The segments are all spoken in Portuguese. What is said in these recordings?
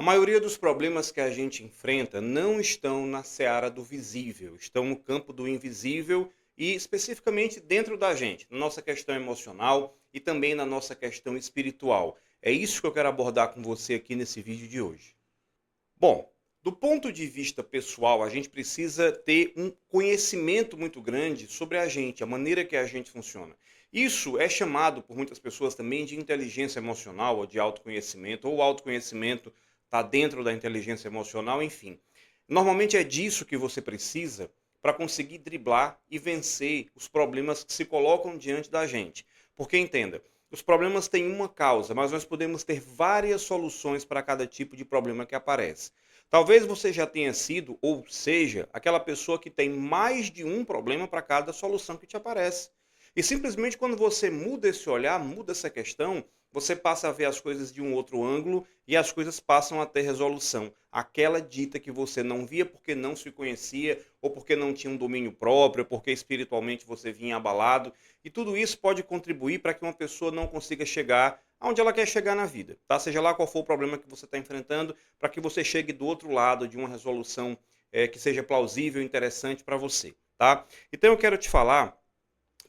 A maioria dos problemas que a gente enfrenta não estão na seara do visível, estão no campo do invisível e especificamente dentro da gente, na nossa questão emocional e também na nossa questão espiritual. É isso que eu quero abordar com você aqui nesse vídeo de hoje. Bom, do ponto de vista pessoal, a gente precisa ter um conhecimento muito grande sobre a gente, a maneira que a gente funciona. Isso é chamado por muitas pessoas também de inteligência emocional ou de autoconhecimento, ou autoconhecimento está dentro da inteligência emocional, enfim. Normalmente é disso que você precisa para conseguir driblar e vencer os problemas que se colocam diante da gente. Porque entenda, os problemas têm uma causa, mas nós podemos ter várias soluções para cada tipo de problema que aparece. Talvez você já tenha sido, ou seja, aquela pessoa que tem mais de um problema para cada solução que te aparece. E simplesmente quando você muda esse olhar, muda essa questão, você passa a ver as coisas de um outro ângulo e as coisas passam a ter resolução. Aquela dita que você não via porque não se conhecia, ou porque não tinha um domínio próprio, ou porque espiritualmente você vinha abalado. E tudo isso pode contribuir para que uma pessoa não consiga chegar aonde ela quer chegar na vida, tá? Seja lá qual for o problema que você está enfrentando, para que você chegue do outro lado de uma resolução que seja plausível e interessante para você, tá? Então eu quero te falar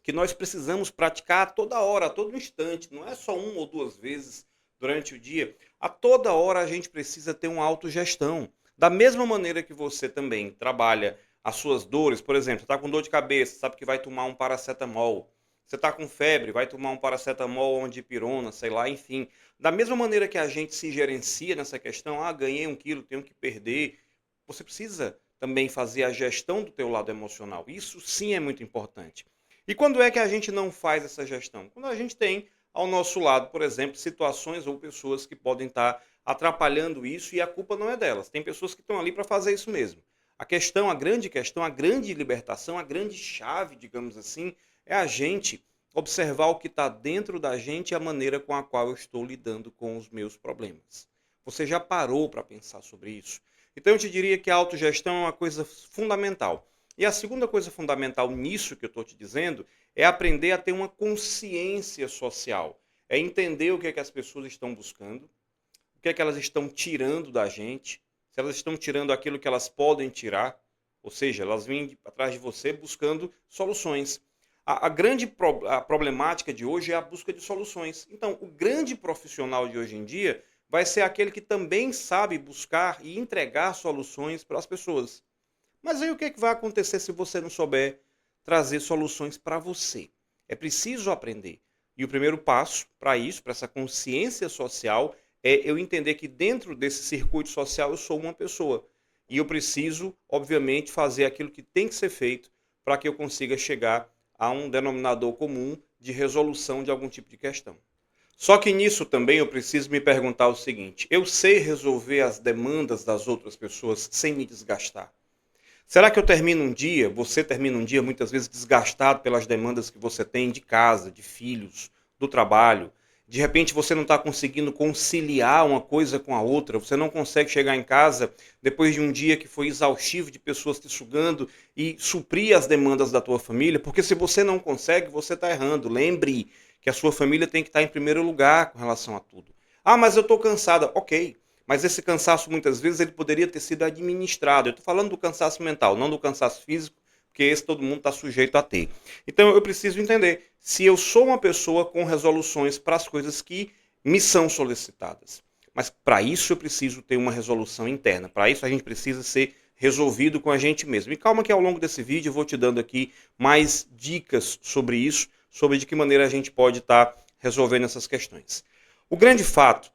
que nós precisamos praticar a toda hora, a todo instante, não é só uma ou duas vezes durante o dia. A toda hora a gente precisa ter uma autogestão. Da mesma maneira que você também trabalha as suas dores, por exemplo, você está com dor de cabeça, sabe que vai tomar um paracetamol. Você está com febre, vai tomar um paracetamol ou uma dipirona, sei lá, enfim. Da mesma maneira que a gente se gerencia nessa questão, ganhei 1 quilo, tenho que perder. Você precisa também fazer a gestão do teu lado emocional. Isso sim é muito importante. E quando é que a gente não faz essa gestão? Quando a gente tem ao nosso lado, por exemplo, situações ou pessoas que podem estar atrapalhando isso e a culpa não é delas. Tem pessoas que estão ali para fazer isso mesmo. A grande questão, a grande libertação, a grande chave, digamos assim, é a gente observar o que está dentro da gente e a maneira com a qual eu estou lidando com os meus problemas. Você já parou para pensar sobre isso? Então eu te diria que a autogestão é uma coisa fundamental. E a segunda coisa fundamental nisso que eu estou te dizendo é aprender a ter uma consciência social. É entender o que é que as pessoas estão buscando, o que é que elas estão tirando da gente, se elas estão tirando aquilo que elas podem tirar, ou seja, elas vêm atrás de você buscando soluções. A problemática de hoje é a busca de soluções. Então, o grande profissional de hoje em dia vai ser aquele que também sabe buscar e entregar soluções para as pessoas. Mas aí o que é que vai acontecer se você não souber trazer soluções para você? É preciso aprender. E o primeiro passo para isso, para essa consciência social, é eu entender que dentro desse circuito social eu sou uma pessoa. E eu preciso, obviamente, fazer aquilo que tem que ser feito para que eu consiga chegar a um denominador comum de resolução de algum tipo de questão. Só que nisso também eu preciso me perguntar o seguinte: eu sei resolver as demandas das outras pessoas sem me desgastar? Será que eu termino um dia, você termina um dia muitas vezes desgastado pelas demandas que você tem de casa, de filhos, do trabalho? De repente você não está conseguindo conciliar uma coisa com a outra, você não consegue chegar em casa depois de um dia que foi exaustivo de pessoas te sugando e suprir as demandas da tua família, porque se você não consegue, você está errando. Lembre que a sua família tem que estar em primeiro lugar com relação a tudo. Mas eu estou cansada. Ok, mas esse cansaço, muitas vezes, ele poderia ter sido administrado. Eu estou falando do cansaço mental, não do cansaço físico, porque esse todo mundo está sujeito a ter. Então eu preciso entender se eu sou uma pessoa com resoluções para as coisas que me são solicitadas. Mas para isso eu preciso ter uma resolução interna. Para isso a gente precisa ser resolvido com a gente mesmo. E calma que ao longo desse vídeo eu vou te dando aqui mais dicas sobre isso, sobre de que maneira a gente pode estar resolvendo essas questões. O grande fato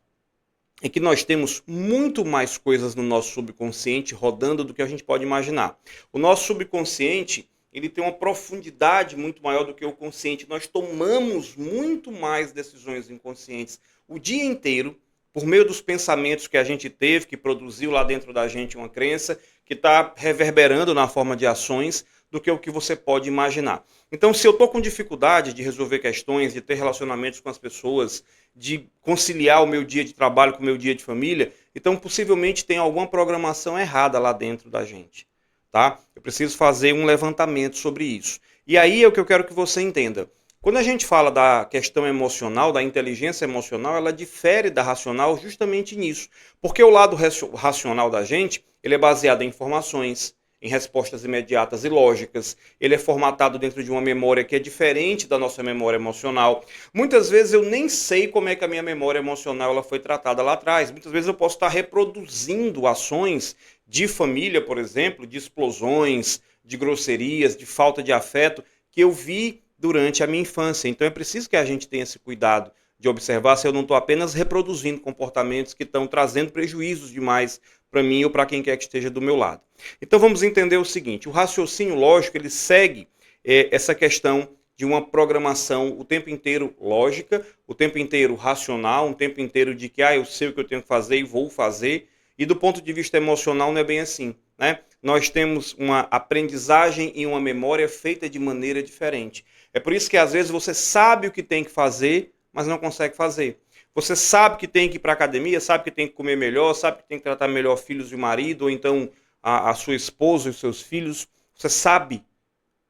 é que nós temos muito mais coisas no nosso subconsciente rodando do que a gente pode imaginar. O nosso subconsciente, ele tem uma profundidade muito maior do que o consciente. Nós tomamos muito mais decisões inconscientes o dia inteiro, por meio dos pensamentos que a gente teve, que produziu lá dentro da gente uma crença, que está reverberando na forma de ações, do que o que você pode imaginar. Então, se eu estou com dificuldade de resolver questões, de ter relacionamentos com as pessoas, de conciliar o meu dia de trabalho com o meu dia de família, então possivelmente tem alguma programação errada lá dentro da gente. Tá? Eu preciso fazer um levantamento sobre isso. E aí é o que eu quero que você entenda. Quando a gente fala da questão emocional, da inteligência emocional, ela difere da racional justamente nisso. Porque o lado racional da gente, ele é baseado em informações, em respostas imediatas e lógicas. Ele é formatado dentro de uma memória que é diferente da nossa memória emocional. Muitas vezes eu nem sei como é que a minha memória emocional ela foi tratada lá atrás. Muitas vezes eu posso estar reproduzindo ações de família, por exemplo, de explosões, de grosserias, de falta de afeto, que eu vi durante a minha infância. Então é preciso que a gente tenha esse cuidado de observar se eu não estou apenas reproduzindo comportamentos que estão trazendo prejuízos demais para mim ou para quem quer que esteja do meu lado. Então vamos entender o seguinte: o raciocínio lógico ele segue essa questão de uma programação o tempo inteiro lógica, o tempo inteiro racional, um tempo inteiro de que eu sei o que eu tenho que fazer e vou fazer. E do ponto de vista emocional não é bem assim, né? Nós temos uma aprendizagem e uma memória feita de maneira diferente. É por isso que às vezes você sabe o que tem que fazer, mas não consegue fazer. Você sabe que tem que ir para a academia, sabe que tem que comer melhor, sabe que tem que tratar melhor filhos e o marido, ou então a sua esposa e os seus filhos. Você sabe,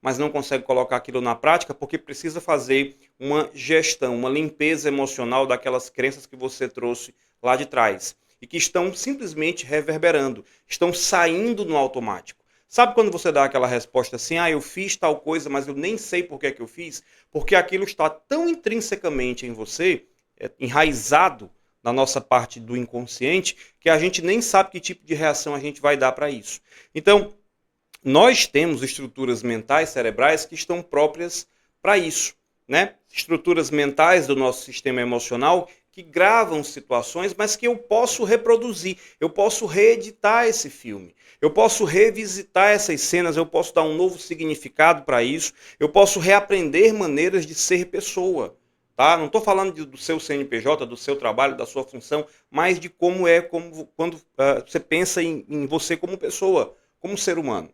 mas não consegue colocar aquilo na prática porque precisa fazer uma gestão, uma limpeza emocional daquelas crenças que você trouxe lá de trás e que estão simplesmente reverberando, estão saindo no automático. Sabe quando você dá aquela resposta assim, eu fiz tal coisa, mas eu nem sei por que eu fiz? Porque aquilo está tão intrinsecamente em você, enraizado na nossa parte do inconsciente, que a gente nem sabe que tipo de reação a gente vai dar para isso. Então, nós temos estruturas mentais cerebrais que estão próprias para isso, né? Estruturas mentais do nosso sistema emocional que gravam situações, mas que eu posso reproduzir, eu posso reeditar esse filme, eu posso revisitar essas cenas, eu posso dar um novo significado para isso, eu posso reaprender maneiras de ser pessoa. Tá? Não estou falando do seu CNPJ, do seu trabalho, da sua função, mas de como é quando você pensa em você como pessoa, como ser humano.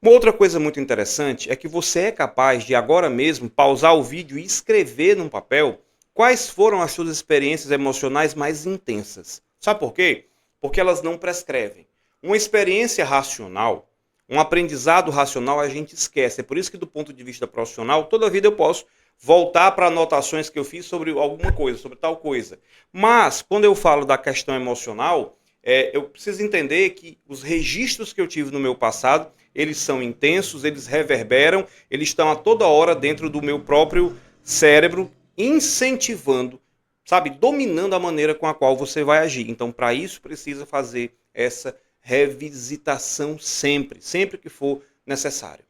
Uma outra coisa muito interessante é que você é capaz de agora mesmo pausar o vídeo e escrever num papel quais foram as suas experiências emocionais mais intensas. Sabe por quê? Porque elas não prescrevem. Uma experiência racional, um aprendizado racional a gente esquece. É por isso que do ponto de vista profissional, toda vida eu posso voltar para anotações que eu fiz sobre alguma coisa, sobre tal coisa. Mas, quando eu falo da questão emocional, eu preciso entender que os registros que eu tive no meu passado, eles são intensos, eles reverberam, eles estão a toda hora dentro do meu próprio cérebro, incentivando, sabe, dominando a maneira com a qual você vai agir. Então, para isso, precisa fazer essa revisitação sempre, sempre que for necessário.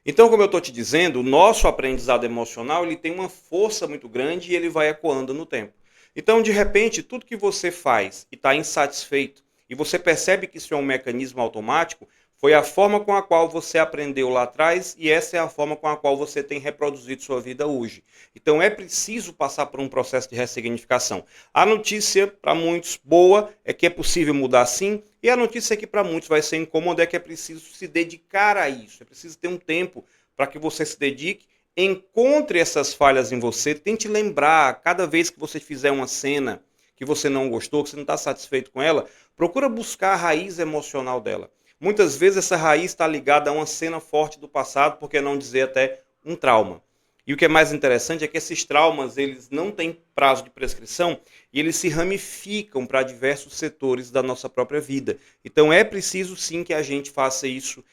Então, como eu estou te dizendo, o nosso aprendizado emocional ele tem uma força muito grande e ele vai ecoando no tempo. Então, de repente, tudo que você faz e está insatisfeito e você percebe que isso é um mecanismo automático, foi a forma com a qual você aprendeu lá atrás e essa é a forma com a qual você tem reproduzido sua vida hoje. Então, é preciso passar por um processo de ressignificação. A notícia, para muitos, boa, é que é possível mudar sim, e a notícia que para muitos vai ser incômoda é que é preciso se dedicar a isso, é preciso ter um tempo para que você se dedique, encontre essas falhas em você, tente lembrar, cada vez que você fizer uma cena que você não gostou, que você não está satisfeito com ela, procura buscar a raiz emocional dela. Muitas vezes essa raiz está ligada a uma cena forte do passado, por que não dizer até um trauma. E o que é mais interessante é que esses traumas eles não têm prazo de prescrição e eles se ramificam para diversos setores da nossa própria vida. Então é preciso sim que a gente faça isso,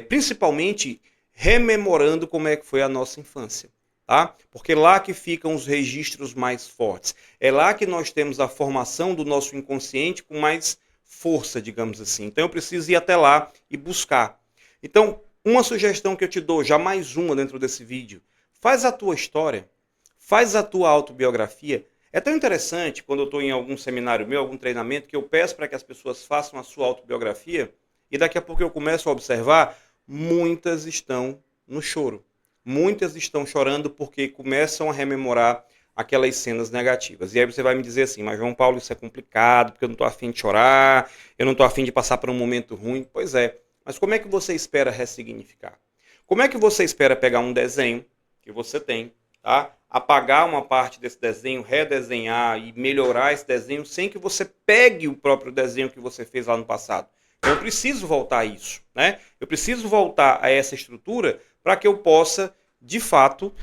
principalmente rememorando como é que foi a nossa infância. Tá? Porque é lá que ficam os registros mais fortes. É lá que nós temos a formação do nosso inconsciente com mais força, digamos assim. Então eu preciso ir até lá e buscar. Então, uma sugestão que eu te dou, já mais uma dentro desse vídeo, faz a tua história, faz a tua autobiografia. É tão interessante quando eu estou em algum seminário meu, algum treinamento, que eu peço para que as pessoas façam a sua autobiografia e daqui a pouco eu começo a observar, muitas estão no choro. Muitas estão chorando porque começam a rememorar aquelas cenas negativas. E aí você vai me dizer assim, mas João Paulo, isso é complicado, porque eu não estou afim de chorar, eu não estou afim de passar por um momento ruim. Pois é, mas como é que você espera ressignificar? Como é que você espera pegar um desenho que você tem, tá? Apagar uma parte desse desenho, redesenhar e melhorar esse desenho sem que você pegue o próprio desenho que você fez lá no passado? Eu preciso voltar a isso, né? Eu preciso voltar a essa estrutura para que eu possa, de fato,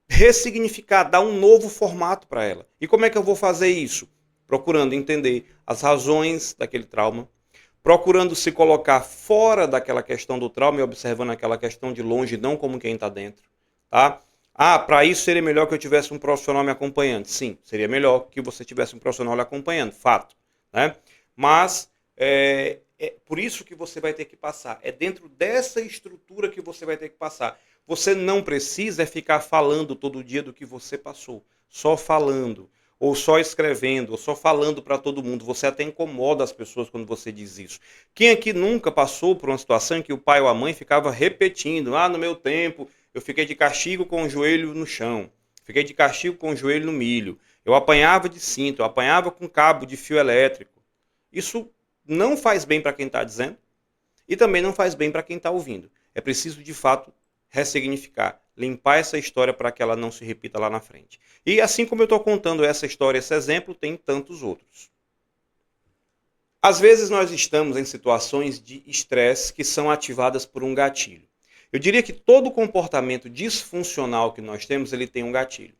ressignificar, dar um novo formato para ela. E como é que eu vou fazer isso? Procurando entender as razões daquele trauma, procurando se colocar fora daquela questão do trauma e observando aquela questão de longe, não como quem está dentro, tá? Ah, para isso seria melhor que eu tivesse um profissional me acompanhando. Sim, seria melhor que você tivesse um profissional lhe acompanhando, fato, né? Mas é por isso que você vai ter que passar. É dentro dessa estrutura que você vai ter que passar. Você não precisa ficar falando todo dia do que você passou, só falando, ou só escrevendo, ou só falando para todo mundo. Você até incomoda as pessoas quando você diz isso. Quem aqui nunca passou por uma situação em que o pai ou a mãe ficava repetindo: ah, no meu tempo eu fiquei de castigo com o joelho no chão, fiquei de castigo com o joelho no milho, eu apanhava de cinto, eu apanhava com cabo de fio elétrico. Isso não faz bem para quem está dizendo e também não faz bem para quem está ouvindo. É preciso, de fato, ressignificar, limpar essa história para que ela não se repita lá na frente. E assim como eu estou contando essa história, esse exemplo, tem tantos outros. Às vezes nós estamos em situações de estresse que são ativadas por um gatilho. Eu diria que todo comportamento disfuncional que nós temos, ele tem um gatilho.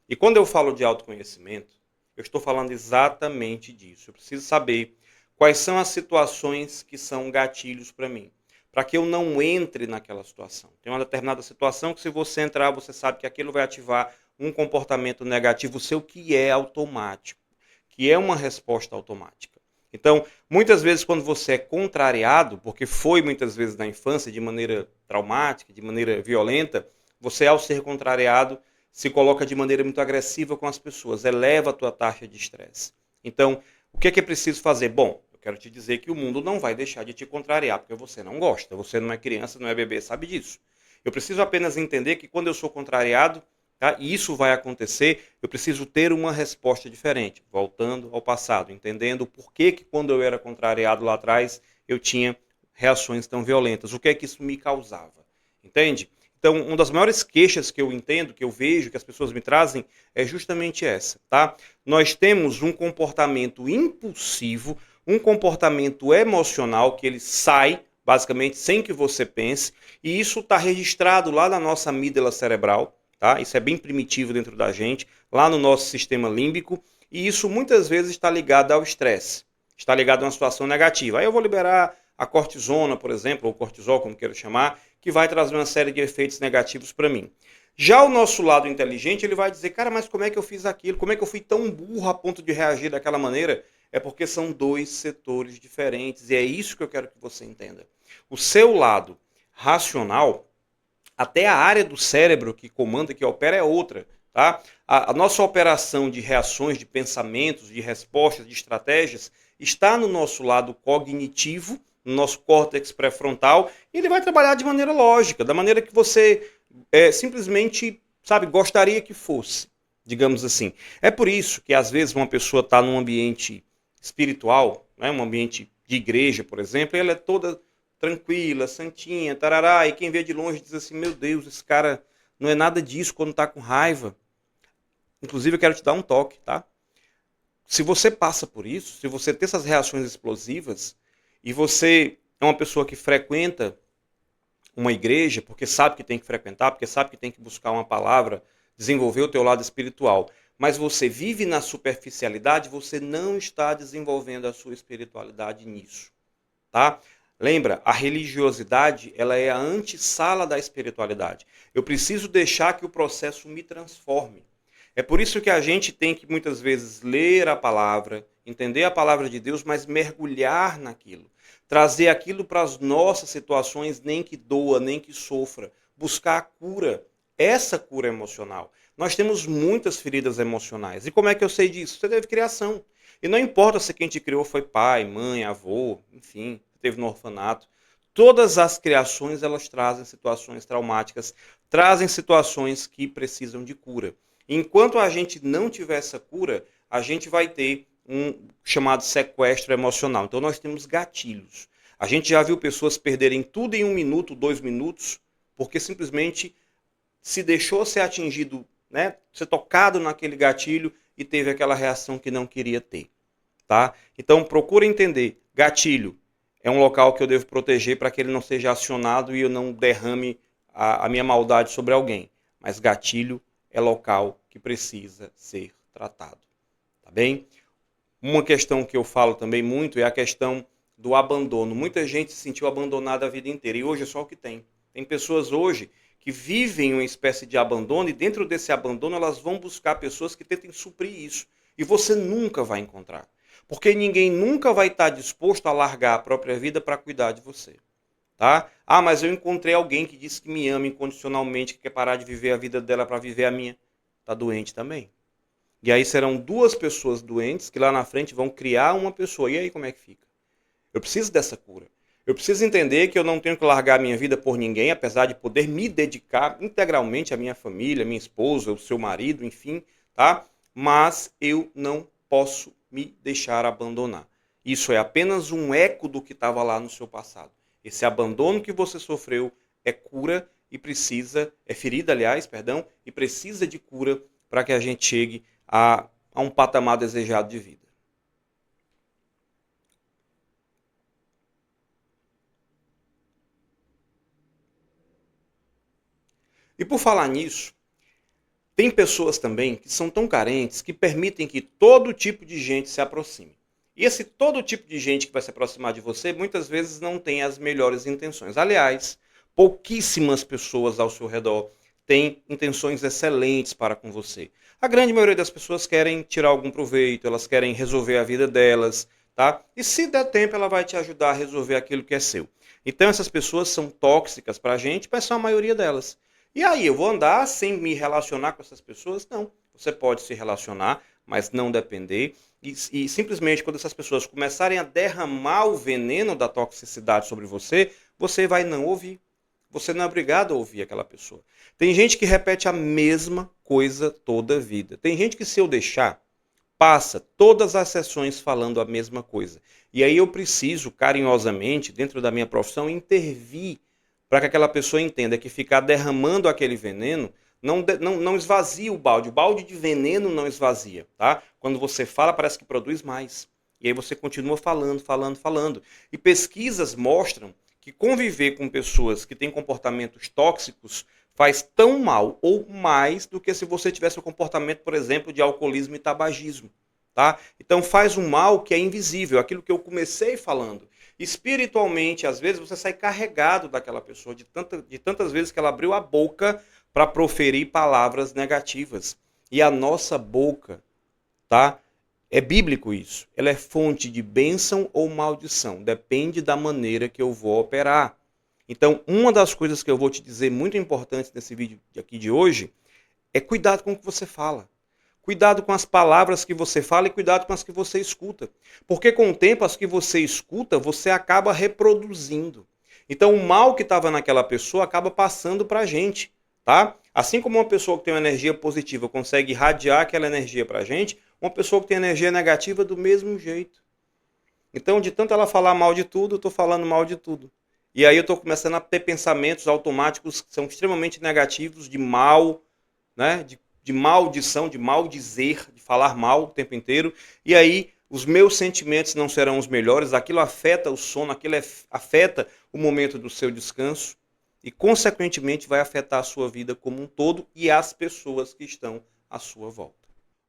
E quando eu falo de autoconhecimento, eu estou falando exatamente disso. Eu preciso saber quais são as situações que são gatilhos para mim, para que eu não entre naquela situação. Tem uma determinada situação que, se você entrar, você sabe que aquilo vai ativar um comportamento negativo seu que é automático, que é uma resposta automática. Então, muitas vezes, quando você é contrariado, porque foi muitas vezes na infância de maneira traumática, de maneira violenta, você, ao ser contrariado, se coloca de maneira muito agressiva com as pessoas, eleva a tua taxa de estresse. Então, o que é preciso fazer? Bom, eu quero te dizer que o mundo não vai deixar de te contrariar, porque você não gosta, você não é criança, não é bebê, sabe disso. Eu preciso apenas entender que quando eu sou contrariado, tá, e isso vai acontecer, eu preciso ter uma resposta diferente, voltando ao passado, entendendo por que quando eu era contrariado lá atrás, eu tinha reações tão violentas, o que é que isso me causava, entende? Então, uma das maiores queixas que eu entendo, que eu vejo, que as pessoas me trazem, é justamente essa, tá? Nós temos um comportamento impulsivo, um comportamento emocional que ele sai, basicamente, sem que você pense, e isso está registrado lá na nossa amígdala cerebral, tá? Isso é bem primitivo dentro da gente, lá no nosso sistema límbico, e isso muitas vezes está ligado ao estresse, está ligado a uma situação negativa. Aí eu vou liberar a cortisona, por exemplo, ou cortisol, como queira chamar, que vai trazer uma série de efeitos negativos para mim. Já o nosso lado inteligente, ele vai dizer: cara, mas como é que eu fiz aquilo? Como é que eu fui tão burro a ponto de reagir daquela maneira? É porque são dois setores diferentes, e é isso que eu quero que você entenda. O seu lado racional, até a área do cérebro que comanda, que opera, é outra. Tá? A nossa operação de reações, de pensamentos, de respostas, de estratégias, está no nosso lado cognitivo, no nosso córtex pré-frontal, e ele vai trabalhar de maneira lógica, da maneira que você simplesmente, sabe, gostaria que fosse, digamos assim. É por isso que, às vezes, uma pessoa está num ambiente espiritual, né, um ambiente de igreja, por exemplo, e ela é toda tranquila, santinha, tarará, e quem vê de longe diz assim: meu Deus, esse cara não é nada disso quando está com raiva. Inclusive, eu quero te dar um toque, tá? Se você passa por isso, se você tem essas reações explosivas, e você é uma pessoa que frequenta uma igreja, porque sabe que tem que frequentar, porque sabe que tem que buscar uma palavra, desenvolver o teu lado espiritual, mas você vive na superficialidade, você não está desenvolvendo a sua espiritualidade nisso, tá? Lembra, a religiosidade, ela é a antessala da espiritualidade. Eu preciso deixar que o processo me transforme. É por isso que a gente tem que muitas vezes ler a palavra, entender a palavra de Deus, mas mergulhar naquilo. Trazer aquilo para as nossas situações, nem que doa, nem que sofra. Buscar a cura, essa cura emocional. Nós temos muitas feridas emocionais. E como é que eu sei disso? Você teve criação. E não importa se quem te criou foi pai, mãe, avô, enfim, teve no orfanato. Todas as criações, elas trazem situações traumáticas, trazem situações que precisam de cura. Enquanto a gente não tiver essa cura, a gente vai ter um chamado sequestro emocional. Então nós temos gatilhos. A gente já viu pessoas perderem tudo em 1 minuto, 2 minutos, porque simplesmente se deixou ser atingido, né, ser tocado naquele gatilho e teve aquela reação que não queria ter. Tá? Então procura entender, gatilho é um local que eu devo proteger para que ele não seja acionado e eu não derrame a minha maldade sobre alguém. mas gatilho é local que precisa ser tratado, tá bem? Uma questão que eu falo também muito é a questão do abandono. Muita gente se sentiu abandonada a vida inteira e hoje é só o que tem. Tem pessoas hoje que vivem uma espécie de abandono e dentro desse abandono elas vão buscar pessoas que tentem suprir isso. E você nunca vai encontrar. Porque ninguém nunca vai estar disposto a largar a própria vida para cuidar de você. Tá? Ah, mas eu encontrei alguém que disse que me ama incondicionalmente, que quer parar de viver a vida dela para viver a minha. Está doente também. E aí serão duas pessoas doentes que lá na frente vão criar uma pessoa. E aí como é que fica? Eu preciso dessa cura. Eu preciso entender que eu não tenho que largar a minha vida por ninguém, apesar de poder me dedicar integralmente à minha família, à minha esposa, ao seu marido, enfim, tá? Mas eu não posso me deixar abandonar. Isso é apenas um eco do que estava lá no seu passado. Esse abandono que você sofreu é cura e precisa, é ferida, aliás, perdão, e precisa de cura para que a gente chegue a um patamar desejado de vida. E por falar nisso, tem pessoas também que são tão carentes que permitem que todo tipo de gente se aproxime. E esse todo tipo de gente que vai se aproximar de você muitas vezes não tem as melhores intenções. Aliás, pouquíssimas pessoas ao seu redor têm intenções excelentes para com você. A grande maioria das pessoas querem tirar algum proveito, elas querem resolver a vida delas, tá? E se der tempo, ela vai te ajudar a resolver aquilo que é seu. Então essas pessoas são tóxicas para a gente, mas são a maioria delas. E aí, eu vou andar sem me relacionar com essas pessoas? Não. Você pode se relacionar, mas não depender. E simplesmente quando essas pessoas começarem a derramar o veneno da toxicidade sobre você, você vai não ouvir. Você não é obrigado a ouvir aquela pessoa. Tem gente que repete a mesma coisa toda a vida. Tem gente que, se eu deixar, passa todas as sessões falando a mesma coisa. E aí eu preciso, carinhosamente, dentro da minha profissão, intervir para que aquela pessoa entenda que ficar derramando aquele veneno não esvazia o balde de veneno não esvazia, tá? Quando você fala, parece que produz mais. E aí você continua falando, falando, falando. E pesquisas mostram que conviver com pessoas que têm comportamentos tóxicos faz tão mal ou mais do que se você tivesse um comportamento, por exemplo, de alcoolismo e tabagismo, tá? Então faz um mal que é invisível, aquilo que eu comecei falando. Espiritualmente, às vezes, você sai carregado daquela pessoa, de tantas vezes que ela abriu a boca para proferir palavras negativas. E a nossa boca, tá? É bíblico isso. Ela é fonte de bênção ou maldição. Depende da maneira que eu vou operar. Então, uma das coisas que eu vou te dizer muito importantes nesse vídeo aqui de hoje é cuidado com o que você fala. Cuidado com as palavras que você fala e cuidado com as que você escuta. Porque com o tempo, as que você escuta, você acaba reproduzindo. Então, o mal que estava naquela pessoa acaba passando para a gente, tá? Assim como uma pessoa que tem uma energia positiva consegue irradiar aquela energia para a gente, uma pessoa que tem energia negativa do mesmo jeito. Então, de tanto ela falar mal de tudo, eu estou falando mal de tudo. E aí eu estou começando a ter pensamentos automáticos que são extremamente negativos, de mal, né? De maldição, de maldizer, de falar mal o tempo inteiro. E aí os meus sentimentos não serão os melhores, aquilo afeta o sono, aquilo afeta o momento do seu descanso e, consequentemente, vai afetar a sua vida como um todo e as pessoas que estão à sua volta.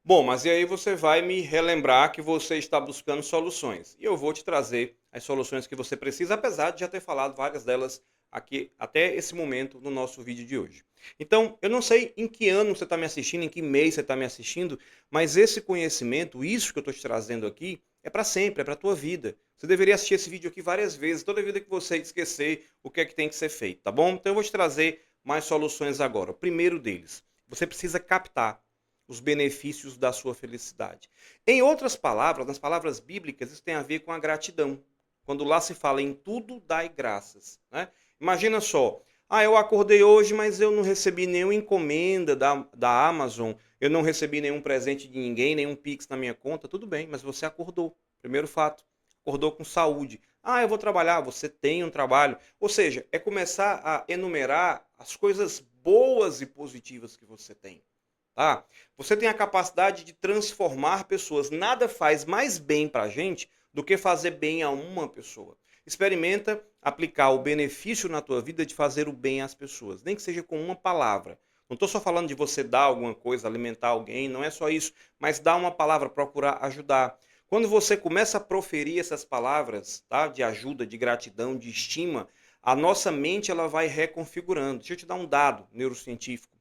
Bom, mas e aí você vai me relembrar que você está buscando soluções. E eu vou te trazer as soluções que você precisa, apesar de já ter falado várias delas aqui até esse momento no nosso vídeo de hoje. Então, eu não sei em que ano você está me assistindo, em que mês você está me assistindo, mas esse conhecimento, isso que eu estou te trazendo aqui, é para sempre, é para a tua vida. Você deveria assistir esse vídeo aqui várias vezes, toda vida que você esquecer o que é que tem que ser feito, tá bom? Então eu vou te trazer mais soluções agora. O primeiro deles, você precisa captar os benefícios da sua felicidade. Em outras palavras, nas palavras bíblicas, isso tem a ver com a gratidão. Quando lá se fala em tudo dai graças, né? Imagina só, eu acordei hoje, mas eu não recebi nenhuma encomenda da Amazon, eu não recebi nenhum presente de ninguém, nenhum Pix na minha conta, tudo bem, mas você acordou. Primeiro fato, acordou com saúde. Eu vou trabalhar, você tem um trabalho. Ou seja, é começar a enumerar as coisas boas e positivas que você tem. Tá? Você tem a capacidade de transformar pessoas. Nada faz mais bem para a gente do que fazer bem a uma pessoa. Experimenta aplicar o benefício na tua vida de fazer o bem às pessoas, nem que seja com uma palavra. Não estou só falando de você dar alguma coisa, alimentar alguém, não é só isso, mas dar uma palavra, procurar ajudar. Quando você começa a proferir essas palavras, tá, de ajuda, de gratidão, de estima, a nossa mente ela vai reconfigurando. Deixa eu te dar um dado neurocientífico.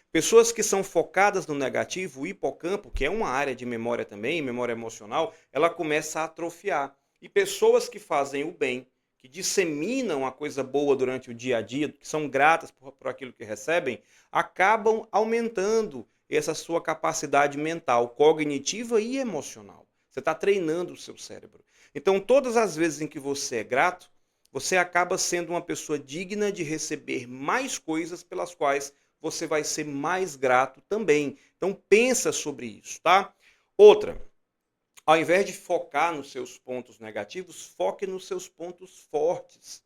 Pessoas que são focadas no negativo, o hipocampo, que é uma área de memória também, memória emocional, ela começa a atrofiar. E pessoas que fazem o bem, que disseminam a coisa boa durante o dia a dia, que são gratas por aquilo que recebem, acabam aumentando essa sua capacidade mental, cognitiva e emocional. Você está treinando o seu cérebro. Então, todas as vezes em que você é grato, você acaba sendo uma pessoa digna de receber mais coisas pelas quais você vai ser mais grato também. Então pensa sobre isso, tá? Outra, ao invés de focar nos seus pontos negativos, foque nos seus pontos fortes.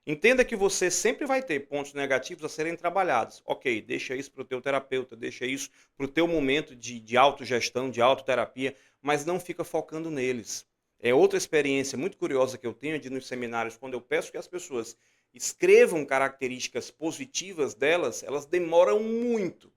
Entenda que você sempre vai ter pontos negativos a serem trabalhados. Ok, deixa isso para o teu terapeuta, deixa isso para o teu momento de autogestão, de autoterapia, mas não fica focando neles. É outra experiência muito curiosa que eu tenho de nos seminários, quando eu peço que as pessoas escrevam características positivas delas, elas demoram muito.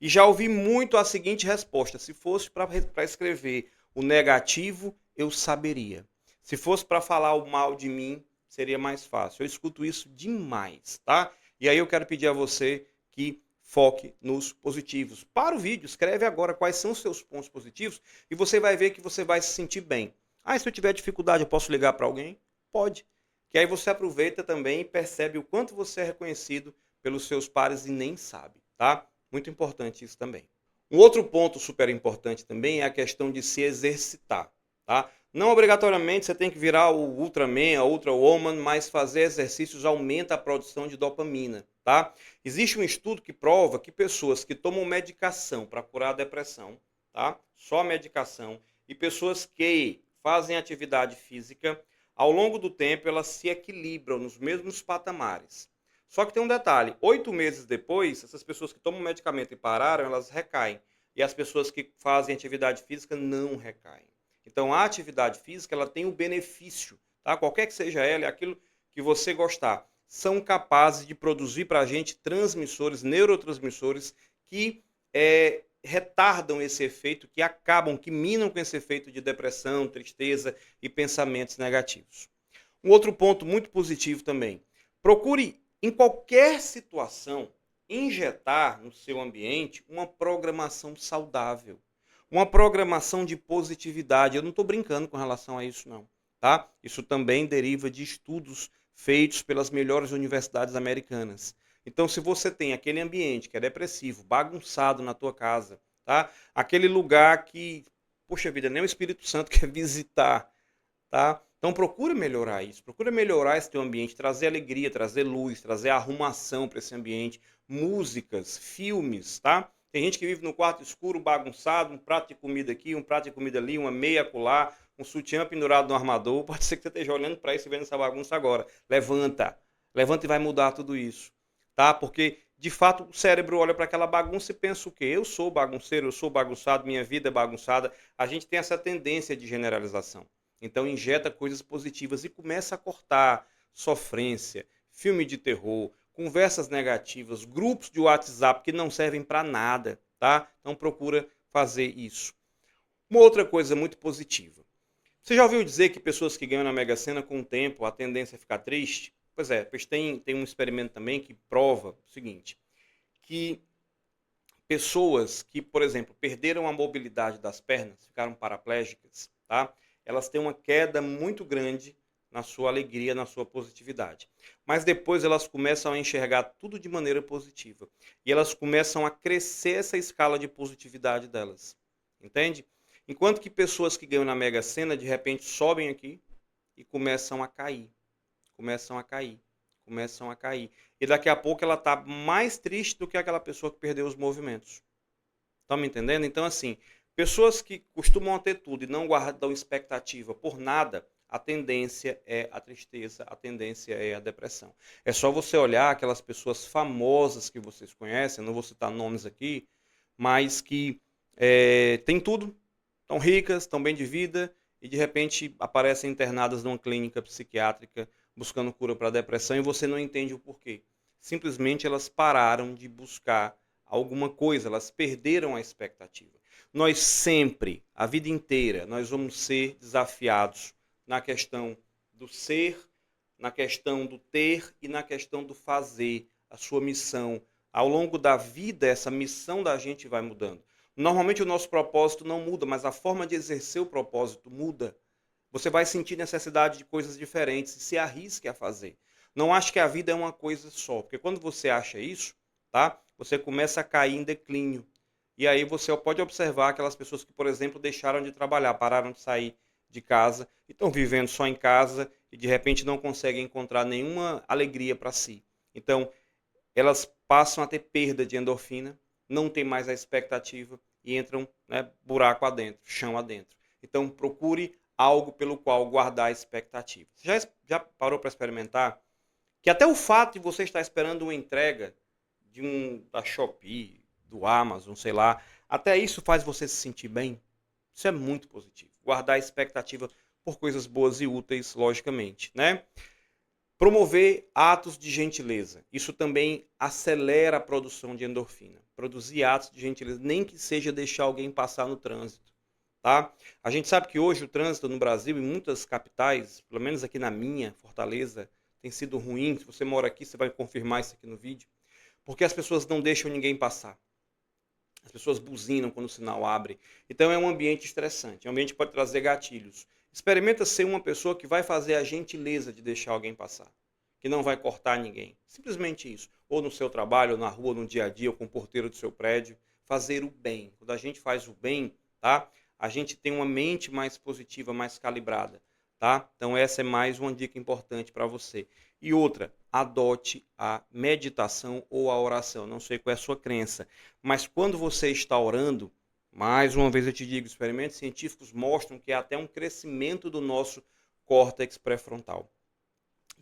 E já ouvi muito a seguinte resposta: se fosse para escrever o negativo, eu saberia. Se fosse para falar o mal de mim, seria mais fácil. Eu escuto isso demais, tá? E aí eu quero pedir a você que foque nos positivos. Para o vídeo, escreve agora quais são os seus pontos positivos e você vai ver que você vai se sentir bem. Ah, se eu tiver dificuldade, eu posso ligar para alguém? Pode. Que aí você aproveita também e percebe o quanto você é reconhecido pelos seus pares e nem sabe, tá? Muito importante isso também. Um outro ponto super importante também é a questão de se exercitar, tá? Não obrigatoriamente você tem que virar o Ultraman, a Ultra Woman, mas fazer exercícios aumenta a produção de dopamina, tá? Existe um estudo que prova que pessoas que tomam medicação para curar a depressão, tá? Só medicação, e pessoas que fazem atividade física, ao longo do tempo elas se equilibram nos mesmos patamares. Só que tem um detalhe: 8 meses depois, essas pessoas que tomam medicamento e pararam, elas recaem. E as pessoas que fazem atividade física não recaem. Então, a atividade física ela tem o benefício, tá? Qualquer que seja ela, é aquilo que você gostar. São capazes de produzir para a gente transmissores, neurotransmissores, que retardam esse efeito, que acabam, que minam com esse efeito de depressão, tristeza e pensamentos negativos. Um outro ponto muito positivo também: procure, em qualquer situação, injetar no seu ambiente uma programação saudável, uma programação de positividade. Eu não estou brincando com relação a isso, não. Tá? Isso também deriva de estudos feitos pelas melhores universidades americanas. Então, se você tem aquele ambiente que é depressivo, bagunçado na tua casa, tá? Aquele lugar que, poxa vida, nem o Espírito Santo quer visitar, tá? Então procura melhorar isso, procura melhorar esse teu ambiente, trazer alegria, trazer luz, trazer arrumação para esse ambiente, músicas, filmes, tá? Tem gente que vive no quarto escuro, bagunçado, um prato de comida aqui, um prato de comida ali, uma meia acolá, um sutiã pendurado no armador. Pode ser que você esteja olhando para isso e vendo essa bagunça agora. Levanta, levanta e vai mudar tudo isso, tá? Porque de fato o cérebro olha para aquela bagunça e pensa o quê? Eu sou bagunceiro, eu sou bagunçado, minha vida é bagunçada. A gente tem essa tendência de generalização. Então injeta coisas positivas e começa a cortar sofrência, filme de terror, conversas negativas, grupos de WhatsApp que não servem para nada, tá? Então procura fazer isso. Uma outra coisa muito positiva. Você já ouviu dizer que pessoas que ganham na Mega Sena com o tempo a tendência é ficar triste? Pois é, pois tem um experimento também que prova o seguinte, que pessoas que, por exemplo, perderam a mobilidade das pernas, ficaram paraplégicas, tá? Elas têm uma queda muito grande na sua alegria, na sua positividade. Mas depois elas começam a enxergar tudo de maneira positiva. E elas começam a crescer essa escala de positividade delas. Entende? Enquanto que pessoas que ganham na Mega Sena, de repente, sobem aqui e começam a cair. Começam a cair. Começam a cair. E daqui a pouco ela está mais triste do que aquela pessoa que perdeu os movimentos. Estão me entendendo? Então, assim, pessoas que costumam ter tudo e não guardam expectativa por nada, a tendência é a tristeza, a tendência é a depressão. É só você olhar aquelas pessoas famosas que vocês conhecem, não vou citar nomes aqui, mas que têm tudo, estão ricas, estão bem de vida e de repente aparecem internadas numa clínica psiquiátrica buscando cura para a depressão e você não entende o porquê. Simplesmente elas pararam de buscar alguma coisa, elas perderam a expectativa. Nós sempre, a vida inteira, nós vamos ser desafiados na questão do ser, na questão do ter e na questão do fazer, a sua missão. Ao longo da vida, essa missão da gente vai mudando. Normalmente o nosso propósito não muda, mas a forma de exercer o propósito muda. Você vai sentir necessidade de coisas diferentes e se arrisque a fazer. Não ache que a vida é uma coisa só, porque quando você acha isso, tá? Você começa a cair em declínio. E aí você pode observar aquelas pessoas que, por exemplo, deixaram de trabalhar, pararam de sair de casa e estão vivendo só em casa e de repente não conseguem encontrar nenhuma alegria para si. Então, elas passam a ter perda de endorfina, não tem mais a expectativa e entram, né, buraco adentro, chão adentro. Então procure algo pelo qual guardar a expectativa. Você já parou para experimentar que até o fato de você estar esperando uma entrega da Shopee, do Amazon, sei lá, até isso faz você se sentir bem? Isso é muito positivo. Guardar a expectativa por coisas boas e úteis, logicamente, né? Promover atos de gentileza. Isso também acelera a produção de endorfina. Produzir atos de gentileza, nem que seja deixar alguém passar no trânsito, tá? A gente sabe que hoje o trânsito no Brasil, em muitas capitais, pelo menos aqui na minha, Fortaleza, tem sido ruim. Se você mora aqui, você vai confirmar isso aqui no vídeo. Porque as pessoas não deixam ninguém passar. As pessoas buzinam quando o sinal abre. Então é um ambiente estressante. É um ambiente que pode trazer gatilhos. Experimenta ser uma pessoa que vai fazer a gentileza de deixar alguém passar, que não vai cortar ninguém. Simplesmente isso. Ou no seu trabalho, ou na rua, no dia a dia, ou com o porteiro do seu prédio. Fazer o bem. Quando a gente faz o bem, tá? A gente tem uma mente mais positiva, mais calibrada, tá? Então essa é mais uma dica importante para você. E outra, adote a meditação ou a oração. Não sei qual é a sua crença, mas quando você está orando, mais uma vez eu te digo, experimentos científicos mostram que há até um crescimento do nosso córtex pré-frontal.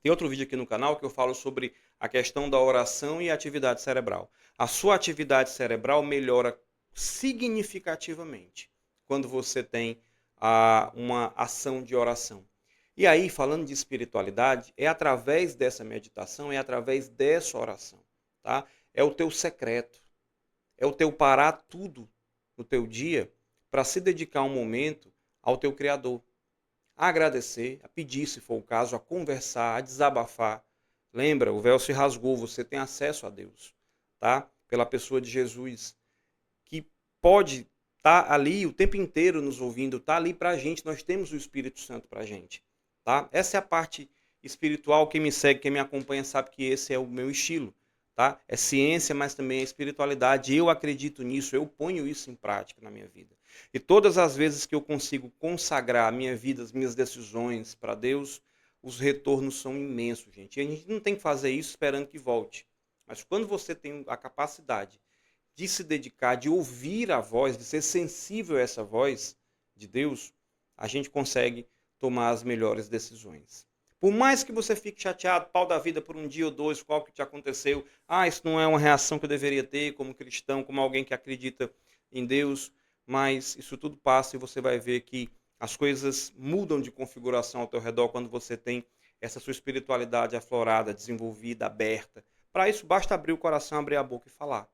Tem outro vídeo aqui no canal que eu falo sobre a questão da oração e atividade cerebral. A sua atividade cerebral melhora significativamente quando você tem uma ação de oração. E aí, falando de espiritualidade, é através dessa meditação, é através dessa oração, tá? É o teu secreto, é o teu parar tudo no teu dia para se dedicar um momento ao teu Criador, a agradecer, a pedir, se for o caso, a conversar, a desabafar. Lembra, o véu se rasgou, você tem acesso a Deus, tá? Pela pessoa de Jesus, que pode estar ali o tempo inteiro nos ouvindo, está ali para a gente, nós temos o Espírito Santo para a gente, tá? Essa é a parte espiritual. Quem me segue, quem me acompanha sabe que esse é o meu estilo, tá? É ciência, mas também é espiritualidade. Eu acredito nisso, eu ponho isso em prática na minha vida. E todas as vezes que eu consigo consagrar a minha vida, as minhas decisões para Deus, os retornos são imensos, gente. E a gente não tem que fazer isso esperando que volte. Mas quando você tem a capacidade de se dedicar, de ouvir a voz, de ser sensível a essa voz de Deus, a gente consegue tomar as melhores decisões. Por mais que você fique chateado, pau da vida por um dia ou dois, qual que te aconteceu, isso não é uma reação que eu deveria ter como cristão, como alguém que acredita em Deus, mas isso tudo passa e você vai ver que as coisas mudam de configuração ao teu redor quando você tem essa sua espiritualidade aflorada, desenvolvida, aberta. Para isso, basta abrir o coração, abrir a boca e falar.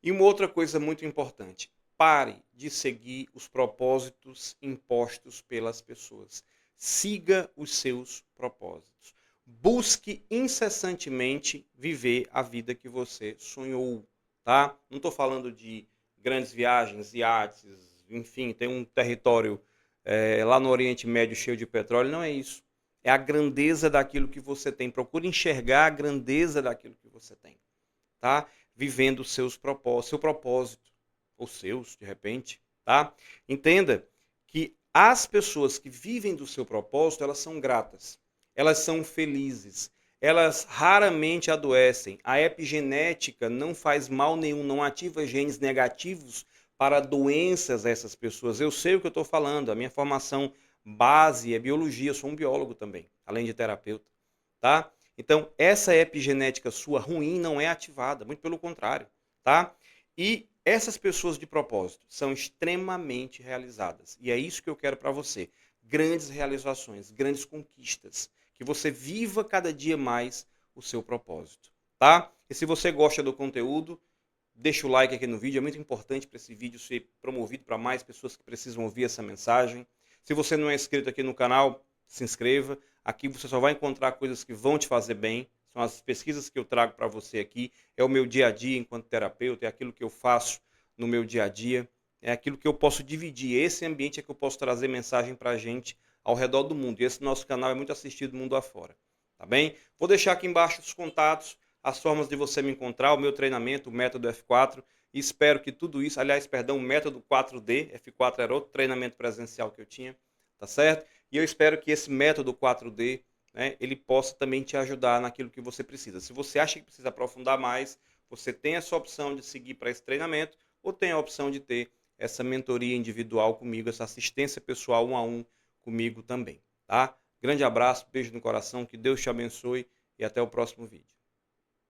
E uma outra coisa muito importante, pare de seguir os propósitos impostos pelas pessoas. Siga os seus propósitos. Busque incessantemente viver a vida que você sonhou, tá? Não estou falando de grandes viagens, iates, enfim, tem um território lá no Oriente Médio cheio de petróleo, não é isso. É a grandeza daquilo que você tem. Procure enxergar a grandeza daquilo que você tem, tá? Vivendo os seus propósitos, seu propósito, ou seus, de repente, tá? Entenda que as pessoas que vivem do seu propósito, elas são gratas, elas são felizes, elas raramente adoecem. A epigenética não faz mal nenhum, não ativa genes negativos para doenças a essas pessoas. Eu sei o que eu estou falando, a minha formação base é biologia, eu sou um biólogo também, além de terapeuta, tá? Então, essa epigenética sua ruim não é ativada, muito pelo contrário, tá? E essas pessoas de propósito são extremamente realizadas. E é isso que eu quero para você. Grandes realizações, grandes conquistas. Que você viva cada dia mais o seu propósito, tá? E se você gosta do conteúdo, deixa o like aqui no vídeo, é muito importante para esse vídeo ser promovido para mais pessoas que precisam ouvir essa mensagem. Se você não é inscrito aqui no canal, se inscreva. Aqui você só vai encontrar coisas que vão te fazer bem. São as pesquisas que eu trago para você aqui. É o meu dia a dia enquanto terapeuta, é aquilo que eu faço no meu dia a dia. É aquilo que eu posso dividir. Esse ambiente é que eu posso trazer mensagem para a gente ao redor do mundo. E esse nosso canal é muito assistido mundo afora. Tá bem? Vou deixar aqui embaixo os contatos, as formas de você me encontrar, o meu treinamento, o método F4, e espero que tudo isso, aliás, perdão, o método 4D, F4 era outro treinamento presencial que eu tinha, tá certo? E eu espero que esse método 4D, né, ele possa também te ajudar naquilo que você precisa. Se você acha que precisa aprofundar mais, você tem essa opção de seguir para esse treinamento, ou tem a opção de ter essa mentoria individual comigo, essa assistência pessoal 1 a 1 comigo também, tá? Grande abraço, beijo no coração, que Deus te abençoe e até o próximo vídeo.